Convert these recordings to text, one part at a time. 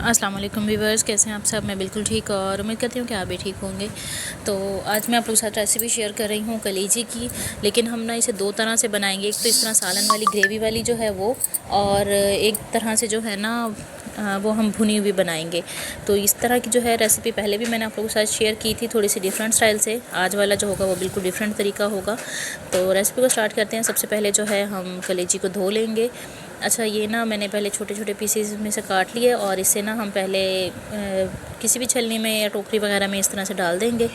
अस्सलाम वालेकुम व्यूवर्स, कैसे हैं आप सब। मैं बिल्कुल ठीक और उम्मीद करती हूँ कि आप भी ठीक होंगे। तो आज मैं आप लोगों के साथ रेसिपी शेयर कर रही हूँ कलेजी की, लेकिन हम ना इसे दो तरह से बनाएंगे। एक तो इस तरह सालन वाली ग्रेवी वाली जो है वो, और एक तरह से जो है ना वो हम भुनी हुई बनाएंगे। तो इस तरह की जो है रेसिपी पहले भी मैंने आप लोगों के साथ शेयर की थी, थोड़ी सी डिफरेंट स्टाइल से। आज वाला जो होगा वो बिल्कुल डिफरेंट तरीका होगा। तो रेसिपी को स्टार्ट करते हैं। सबसे पहले जो है हम कलेजी को धो लेंगे। अच्छा, ये ना मैंने पहले छोटे छोटे पीसेस में से काट लिए और इसे ना हम पहले किसी भी छलनी में या टोकरी वगैरह में इस तरह से डाल देंगे।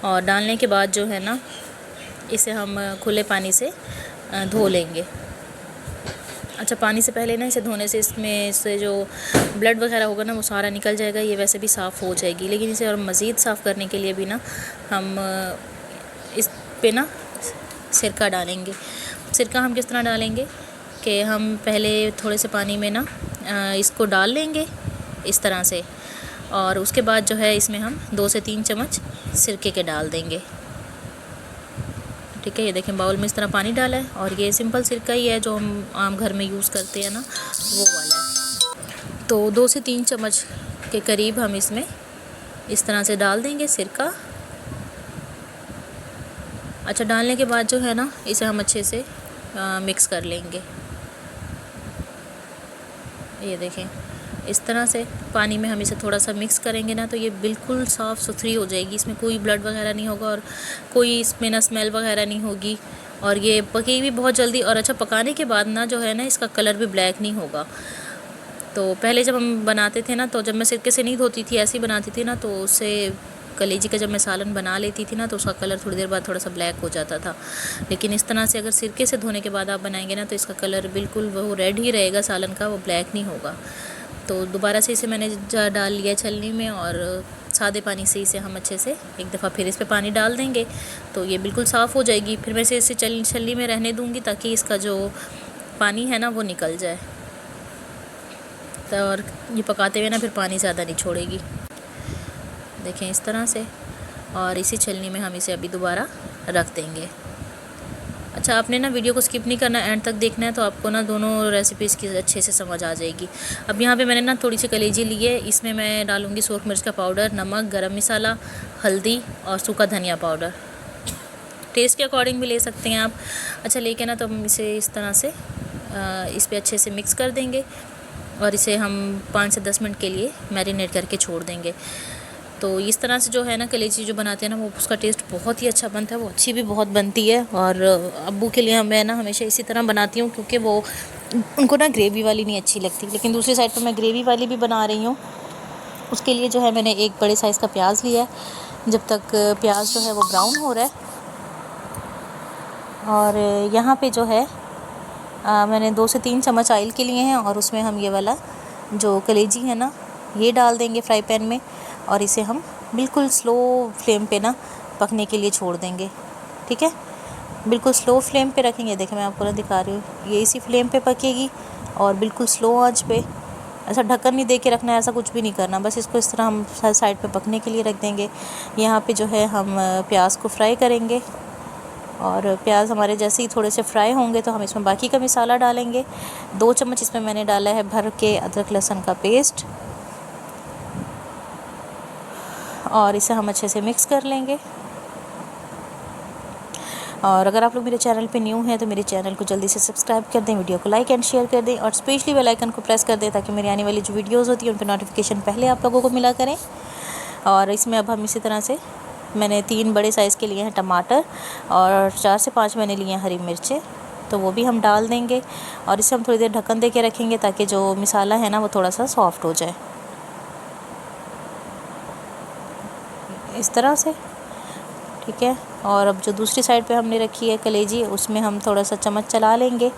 और डालने के बाद जो है ना इसे हम खुले पानी से धो लेंगे। अच्छा, पानी से पहले ना इसे धोने से इसमें से जो ब्लड वगैरह होगा ना वो सारा निकल जाएगा। ये वैसे भी साफ़ हो जाएगी, लेकिन इसे और मज़ीद साफ़ करने के लिए भी ना हम इस पे ना सिरका डालेंगे। सिरका हम किस तरह डालेंगे कि हम पहले थोड़े से पानी में ना इसको डाल लेंगे इस तरह से, और उसके बाद जो है इसमें हम 2 से 3 चम्मच सिरके के डाल देंगे। ठीक है, ये देखें बाउल में इस तरह पानी डाला है और ये सिंपल सिरका ही है जो हम आम घर में यूज़ करते हैं ना, वो वाला है। तो 2 से 3 चम्मच के करीब हम इसमें इस तरह से डाल देंगे सिरका। अच्छा, डालने के बाद जो है ना इसे हम अच्छे से मिक्स कर लेंगे। ये देखें इस तरह से पानी में हम इसे थोड़ा सा मिक्स करेंगे ना तो ये बिल्कुल साफ़ सुथरी हो जाएगी। इसमें कोई ब्लड वगैरह नहीं होगा और कोई इसमें ना स्मेल वगैरह नहीं होगी, और ये पकेगी भी बहुत जल्दी। और अच्छा, पकाने के बाद ना जो है ना इसका कलर भी ब्लैक नहीं होगा। तो पहले जब हम बनाते थे ना, तो जब मैं सिरके से नहीं धोती थी, ऐसे ही बनाती थी ना, तो उससे कलेजी का जब मैं सालन बना लेती थी ना तो उसका कलर थोड़ी देर बाद थोड़ा सा ब्लैक हो जाता था। लेकिन इस तरह से अगर सिरके से धोने के बाद आप बनाएंगे ना तो इसका कलर बिल्कुल वो रेड ही रहेगा सालन का, वो ब्लैक नहीं होगा। तो दोबारा से इसे मैंने डाल लिया छलनी में, और सादे पानी से इसे हम अच्छे से एक दफ़ा फिर इस पर पानी डाल देंगे तो ये बिल्कुल साफ़ हो जाएगी। फिर मैं इसे छलनी में रहने दूँगी ताकि इसका जो पानी है ना वो निकल जाए। तो और ये पकाते हुए ना फिर पानी ज़्यादा नहीं छोड़ेगी। देखें इस तरह से, और इसी छलनी में हम इसे अभी दोबारा रख देंगे। अच्छा, आपने ना वीडियो को स्किप नहीं करना, एंड तक देखना है, तो आपको ना दोनों रेसिपीज़ की अच्छे से समझ आ जाएगी। अब यहाँ पे मैंने ना थोड़ी सी कलेजी ली है, इसमें मैं डालूँगी सुरख मिर्च का पाउडर, नमक, गरम मसाला, हल्दी और सूखा धनिया पाउडर। टेस्ट के अकॉर्डिंग भी ले सकते हैं आप। अच्छा, लेके ना तो हम इसे इस तरह से इस पर अच्छे से मिक्स कर देंगे और इसे हम 5 से 10 मिनट के लिए मैरिनेट करके छोड़ देंगे। तो इस तरह से जो है ना कलेजी जो बनाते हैं ना वो उसका टेस्ट बहुत ही अच्छा बनता है, वो अच्छी भी बहुत बनती है। और अब्बू के लिए मैं ना हमेशा इसी तरह बनाती हूँ, क्योंकि वो उनको ना ग्रेवी वाली नहीं अच्छी लगती। लेकिन दूसरी साइड पर मैं ग्रेवी वाली भी बना रही हूँ। उसके लिए जो है मैंने एक बड़े साइज़ का प्याज लिया है। जब तक प्याज जो है वो ब्राउन हो रहा है, और यहाँ पे जो है मैंने 2 से 3 चम्मच ऑयल के लिए हैं, और उसमें हम ये वाला जो कलेजी है ना ये डाल देंगे फ्राई पैन में, और इसे हम बिल्कुल स्लो फ्लेम पे ना पकने के लिए छोड़ देंगे। ठीक है, बिल्कुल स्लो फ्लेम पे रखेंगे। देखें मैं आपको ना दिखा रही हूँ, ये इसी फ्लेम पे पकेगी और बिल्कुल स्लो आंच पे। ऐसा ढक्कन नहीं दे के रखना है, ऐसा कुछ भी नहीं करना, बस इसको इस तरह हम साइड पे पकने के लिए रख देंगे। यहाँ पे जो है हम प्याज को फ्राई करेंगे, और प्याज हमारे जैसे ही थोड़े से फ्राई होंगे तो हम इसमें बाकी का मसाला डालेंगे। 2 चम्मच इसमें मैंने डाला है भर के अदरक लहसुन का पेस्ट, और इसे हम अच्छे से मिक्स कर लेंगे। और अगर आप लोग मेरे चैनल पे न्यू हैं तो मेरे चैनल को जल्दी से सब्सक्राइब कर दें, वीडियो को लाइक एंड शेयर कर दें, और स्पेशली बेल आइकन को प्रेस कर दें ताकि मेरी आने वाली जो वीडियोस होती हैं उनका नोटिफिकेशन पहले आप लोगों को मिला करें। और इसमें अब हम इसी तरह से मैंने 3 बड़े साइज़ के लिए हैं टमाटर, और 4 से 5 मैंने लिए हैं हरी मिर्चें, तो वो भी हम डाल देंगे। और इसे हम थोड़ी देर ढक्कन दे के रखेंगे ताकि जो मसाला है ना वो थोड़ा सा सॉफ्ट हो जाए इस तरह से। ठीक है, और अब जो दूसरी साइड पे हमने रखी है कलेजी, उसमें हम थोड़ा सा चम्मच चला लेंगे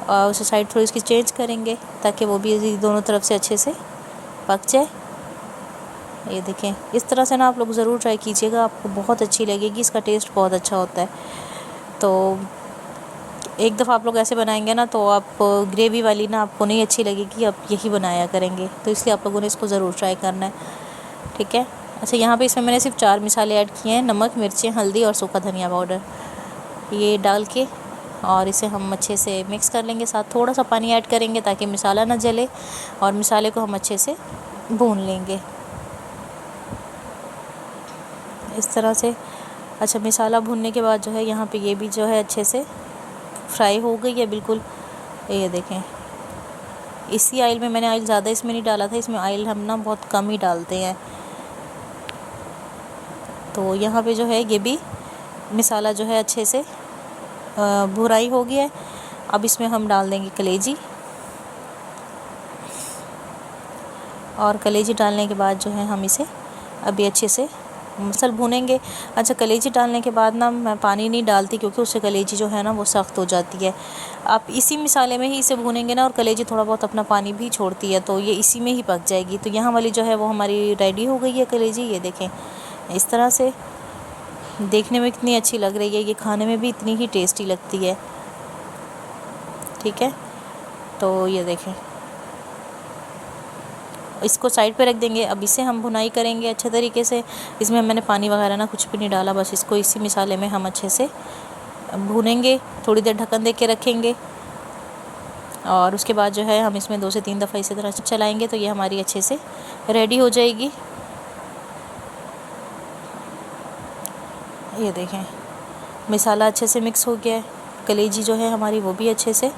और उसे साइड थोड़ी इसकी चेंज करेंगे ताकि वो भी दोनों तरफ से अच्छे से पक जाए। ये देखें इस तरह से ना आप लोग ज़रूर ट्राई कीजिएगा, आपको बहुत अच्छी लगेगी, इसका टेस्ट बहुत अच्छा होता है। तो एक दफ़ा आप लोग ऐसे बनाएंगे ना तो आप ग्रेवी वाली ना आपको नहीं अच्छी लगेगी, आप यही बनाया करेंगे, तो इसलिए आप लोगों ने इसको ज़रूर ट्राई करना है। ठीक है, अच्छा यहाँ पे इसमें मैंने सिर्फ 4 मसाले ऐड किए हैं, नमक, मिर्चें, हल्दी और सूखा धनिया पाउडर। ये डाल के और इसे हम अच्छे से मिक्स कर लेंगे। साथ थोड़ा सा पानी ऐड करेंगे ताकि मसाला ना जले, और मसाले को हम अच्छे से भून लेंगे इस तरह से। अच्छा, मसाला भूनने के बाद जो है यहाँ पे ये भी जो है अच्छे से फ्राई हो गई है बिल्कुल। ये देखें, इसी ऑयल में, मैंने ऑयल ज़्यादा इसमें नहीं डाला था, इसमें ऑयल हम ना बहुत कम ही डालते हैं। तो यहाँ पे जो है ये भी मसाला जो है अच्छे से भुराई हो गया है। अब इसमें हम डाल देंगे कलेजी, और कलेजी डालने के बाद जो है हम इसे अभी अच्छे से मसल भूनेंगे। अच्छा, कलेजी डालने के बाद ना मैं पानी नहीं डालती, क्योंकि उससे कलेजी जो है ना वो सख्त हो जाती है। आप इसी मसाले में ही इसे भूनेंगे ना, और कलेजी थोड़ा बहुत अपना पानी भी छोड़ती है, तो ये इसी में ही पक जाएगी। तो यहाँ वाली जो है वो हमारी रेडी हो गई है कलेजी। ये देखें, इस तरह से देखने में कितनी अच्छी लग रही है, ये खाने में भी इतनी ही टेस्टी लगती है। ठीक है, तो ये देखें, इसको साइड पे रख देंगे। अब इसे हम भुनाई करेंगे अच्छे तरीके से। इसमें मैंने पानी वगैरह ना कुछ भी नहीं डाला, बस इसको इसी मसाले में हम अच्छे से भूनेंगे। थोड़ी देर ढक्कन दे के रखेंगे, और उसके बाद जो है हम इसमें 2 से 3 दफ़ा इसी तरह से चलाएंगे, तो ये हमारी अच्छे से रेडी हो जाएगी। ये देखें, मसाला अच्छे से मिक्स हो गया है, कलेजी जो है हमारी वो भी अच्छे से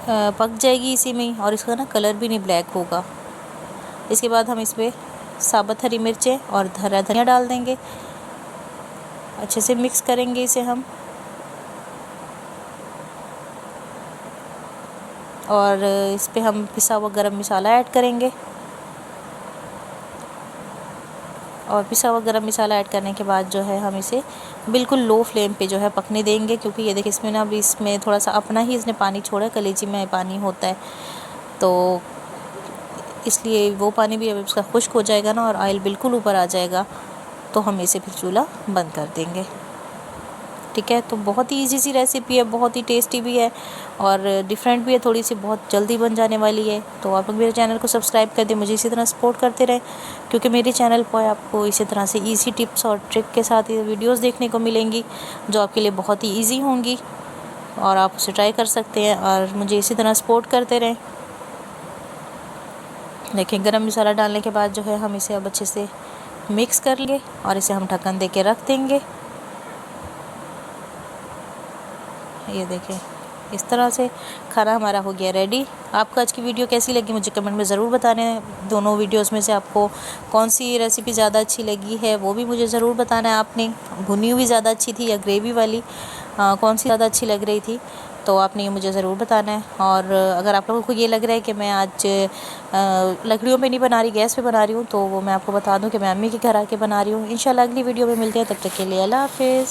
पक जाएगी इसी में ही, और इसका ना कलर भी नहीं ब्लैक होगा। इसके बाद हम इसमें साबुत हरी मिर्चें और हरा धनिया डाल देंगे। अच्छे से मिक्स करेंगे इसे हम, और इस पे हम पिसा हुआ गरम मसाला ऐड करेंगे। और पिसा हुआ गरम मसाला ऐड करने के बाद जो है हम इसे बिल्कुल लो फ्लेम पे जो है पकने देंगे, क्योंकि ये देखिए इसमें ना अभी इसमें थोड़ा सा अपना ही इसने पानी छोड़ा है, कलेजी में पानी होता है, तो इसलिए वो पानी भी अब इसका खुश्क हो जाएगा ना, और ऑयल बिल्कुल ऊपर आ जाएगा, तो हम इसे फिर चूल्हा बंद कर देंगे। ठीक है, तो बहुत ही ईजी सी रेसिपी है, बहुत ही टेस्टी भी है, और डिफरेंट भी है थोड़ी सी, बहुत जल्दी बन जाने वाली है। तो आप लोग मेरे चैनल को सब्सक्राइब कर दें, मुझे इसी तरह सपोर्ट करते रहें, क्योंकि मेरे चैनल पर आपको इसी तरह से ईजी टिप्स और ट्रिक के साथ ये वीडियोज़ देखने को मिलेंगी, जो आपके लिए बहुत ही ईजी होंगी, और आप उसे ट्राई कर सकते हैं, और मुझे इसी तरह सपोर्ट करते रहें। देखिए, गरम मसाला डालने के बाद जो है हम इसे अब अच्छे से मिक्स कर लेंगे, और इसे हम ढक्कन दे के रख देंगे। ये देखें, इस तरह से खाना हमारा हो गया रेडी। आपको आज की वीडियो कैसी लगी मुझे कमेंट में ज़रूर बताना है। दोनों वीडियोस में से आपको कौन सी रेसिपी ज़्यादा अच्छी लगी है वो भी मुझे ज़रूर बताना है। आपने भुनी हुई ज़्यादा अच्छी थी या ग्रेवी वाली, कौन सी ज़्यादा अच्छी लग रही थी, तो आपने ये मुझे ज़रूर बताना है। और अगर आप लोगों को ये लग रहा है कि मैं आज लकड़ियों पे नहीं बना रही, गैस पे बना रही हूँ, तो वो मैं आपको बता दूँ कि मैं अम्मी के घर आके बना रही हूँ। इंशाल्लाह अगली वीडियो में मिलते हैं, तब तक के लिए अल्लाह हाफ़िज़।